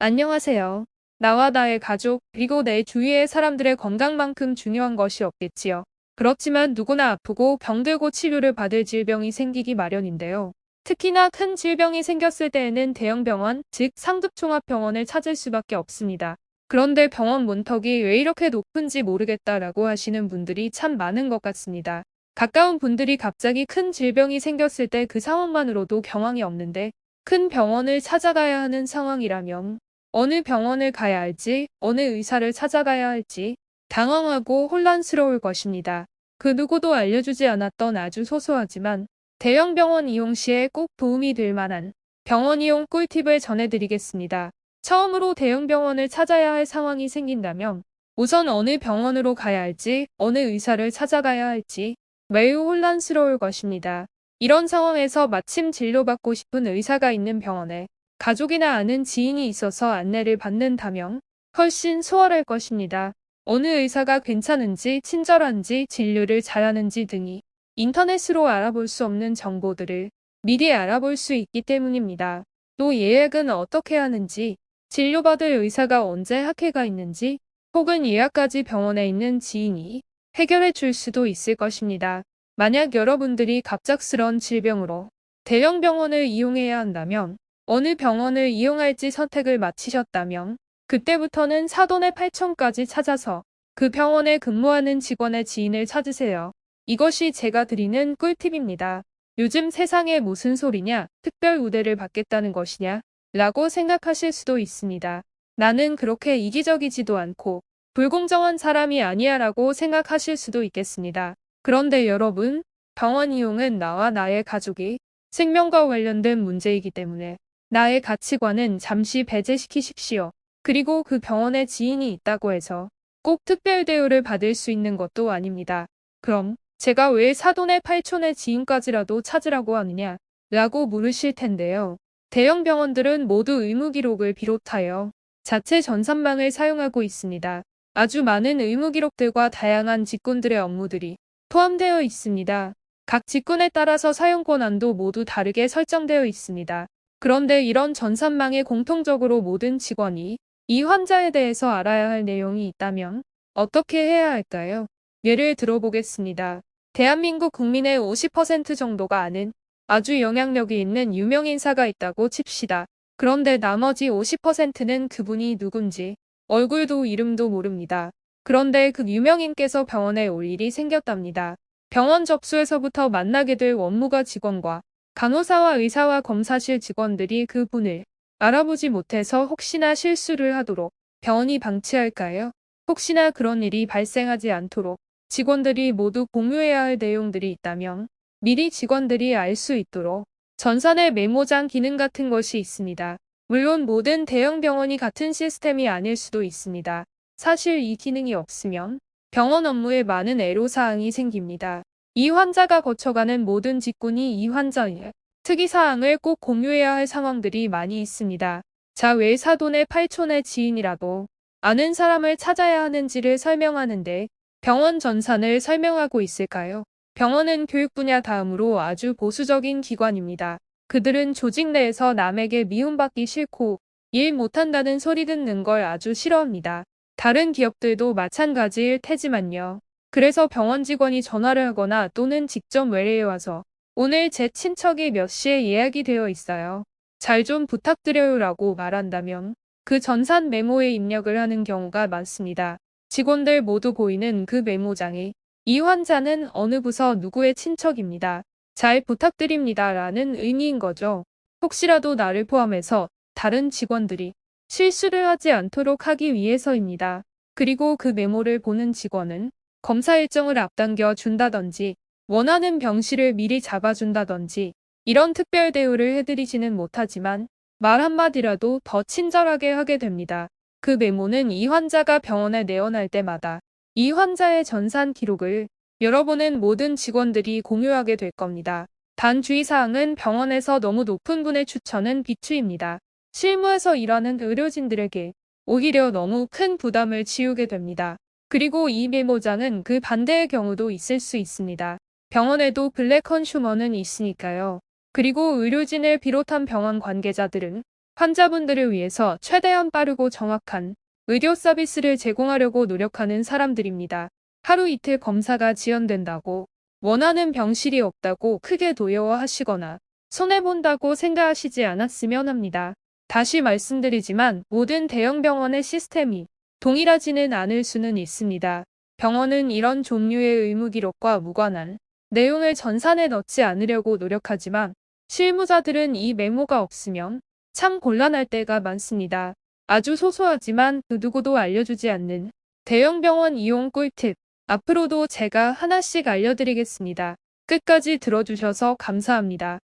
안녕하세요. 나와 나의 가족, 그리고 내 주위의 사람들의 건강만큼 중요한 것이 없겠지요. 그렇지만 누구나 아프고 병들고 치료를 받을 질병이 생기기 마련인데요. 특히나 큰 질병이 생겼을 때에는 대형 병원, 즉 상급종합병원을 찾을 수밖에 없습니다. 그런데 병원 문턱이 왜 이렇게 높은지 모르겠다라고 하시는 분들이 참 많은 것 같습니다. 가까운 분들이 갑자기 큰 질병이 생겼을 때 그 상황만으로도 경황이 없는데 큰 병원을 찾아가야 하는 상황이라면 어느 병원을 가야 할지, 어느 의사를 찾아가야 할지 당황하고 혼란스러울 것입니다. 그 누구도 알려주지 않았던 아주 소소하지만 대형 병원 이용 시에 꼭 도움이 될 만한 병원 이용 꿀팁을 전해드리겠습니다. 처음으로 대형 병원을 찾아야 할 상황이 생긴다면 우선 어느 병원으로 가야 할지, 어느 의사를 찾아가야 할지 매우 혼란스러울 것입니다. 이런 상황에서 마침 진료받고 싶은 의사가 있는 병원에 가족이나 아는 지인이 있어서 안내를 받는다면 훨씬 수월할 것입니다. 어느 의사가 괜찮은지, 친절한지, 진료를 잘하는지 등이 인터넷으로 알아볼 수 없는 정보들을 미리 알아볼 수 있기 때문입니다. 또 예약은 어떻게 하는지, 진료받을 의사가 언제 학회가 있는지, 혹은 예약까지 병원에 있는 지인이 해결해 줄 수도 있을 것입니다. 만약 여러분들이 갑작스런 질병으로 대형 병원을 이용해야 한다면 어느 병원을 이용할지 선택을 마치셨다면 그때부터는 사돈의 8촌까지 찾아서 그 병원에 근무하는 직원의 지인을 찾으세요. 이것이 제가 드리는 꿀팁입니다. 요즘 세상에 무슨 소리냐, 특별 우대를 받겠다는 것이냐 라고 생각하실 수도 있습니다. 나는 그렇게 이기적이지도 않고 불공정한 사람이 아니야 라고 생각하실 수도 있겠습니다. 그런데 여러분, 병원 이용은 나와 나의 가족이 생명과 관련된 문제이기 때문에 나의 가치관은 잠시 배제시키십시오. 그리고 그 병원에 지인이 있다고 해서 꼭 특별 대우를 받을 수 있는 것도 아닙니다. 그럼 제가 왜 사돈의 8촌의 지인까지라도 찾으라고 하느냐? 라고 물으실 텐데요. 대형 병원들은 모두 의무 기록을 비롯하여 자체 전산망을 사용하고 있습니다. 아주 많은 의무 기록들과 다양한 직군들의 업무들이 포함되어 있습니다. 각 직군에 따라서 사용 권한도 모두 다르게 설정되어 있습니다. 그런데 이런 전산망에 공통적으로 모든 직원이 이 환자에 대해서 알아야 할 내용이 있다면 어떻게 해야 할까요? 예를 들어보겠습니다. 대한민국 국민의 50% 정도가 아는 아주 영향력이 있는 유명 인사가 있다고 칩시다. 그런데 나머지 50%는 그분이 누군지 얼굴도 이름도 모릅니다. 그런데 그 유명인께서 병원에 올 일이 생겼답니다. 병원 접수에서부터 만나게 될 원무과 직원과 간호사와 의사와 검사실 직원들이 그분을 알아보지 못해서 혹시나 실수를 하도록 병원이 방치할까요? 혹시나 그런 일이 발생하지 않도록 직원들이 모두 공유해야 할 내용들이 있다면 미리 직원들이 알 수 있도록 전산의 메모장 기능 같은 것이 있습니다. 물론 모든 대형 병원이 같은 시스템이 아닐 수도 있습니다. 사실 이 기능이 없으면 병원 업무에 많은 애로사항이 생깁니다. 이 환자가 거쳐가는 모든 직군이 이 환자의 특이사항을 꼭 공유해야 할 상황들이 많이 있습니다. 자, 왜 사돈의 8촌의 지인이라도 아는 사람을 찾아야 하는지를 설명하는데 병원 전산을 설명하고 있을까요? 병원은 교육 분야 다음으로 아주 보수적인 기관입니다. 그들은 조직 내에서 남에게 미움받기 싫고 일 못한다는 소리 듣는 걸 아주 싫어합니다. 다른 기업들도 마찬가지일 테지만요. 그래서 병원 직원이 전화를 하거나 또는 직접 외래에 와서 오늘 제 친척이 몇 시에 예약이 되어 있어요. 잘 좀 부탁드려요 라고 말한다면 그 전산 메모에 입력을 하는 경우가 많습니다. 직원들 모두 보이는 그 메모장에 이 환자는 어느 부서 누구의 친척입니다. 잘 부탁드립니다 라는 의미인 거죠. 혹시라도 나를 포함해서 다른 직원들이 실수를 하지 않도록 하기 위해서입니다. 그리고 그 메모를 보는 직원은 검사 일정을 앞당겨 준다든지 원하는 병실을 미리 잡아준다든지 이런 특별 대우를 해드리지는 못하지만 말 한마디라도 더 친절하게 하게 됩니다. 그 메모는 이 환자가 병원에 내원할 때마다 이 환자의 전산 기록을 열어보는 모든 직원들이 공유하게 될 겁니다. 단 주의사항은 병원에서 너무 높은 분의 추천은 비추입니다. 실무에서 일하는 의료진들에게 오히려 너무 큰 부담을 지우게 됩니다. 그리고 이 메모장은 그 반대의 경우도 있을 수 있습니다. 병원에도 블랙 컨슈머는 있으니까요. 그리고 의료진을 비롯한 병원 관계자들은 환자분들을 위해서 최대한 빠르고 정확한 의료 서비스를 제공하려고 노력하는 사람들입니다. 하루 이틀 검사가 지연된다고 원하는 병실이 없다고 크게 두려워하시거나 손해본다고 생각하시지 않았으면 합니다. 다시 말씀드리지만 모든 대형 병원의 시스템이 동일하지는 않을 수는 있습니다. 병원은 이런 종류의 의무 기록과 무관한 내용을 전산에 넣지 않으려고 노력하지만 실무자들은 이 메모가 없으면 참 곤란할 때가 많습니다. 아주 소소하지만 그 누구도 알려주지 않는 대형 병원 이용 꿀팁. 앞으로도 제가 하나씩 알려드리겠습니다. 끝까지 들어주셔서 감사합니다.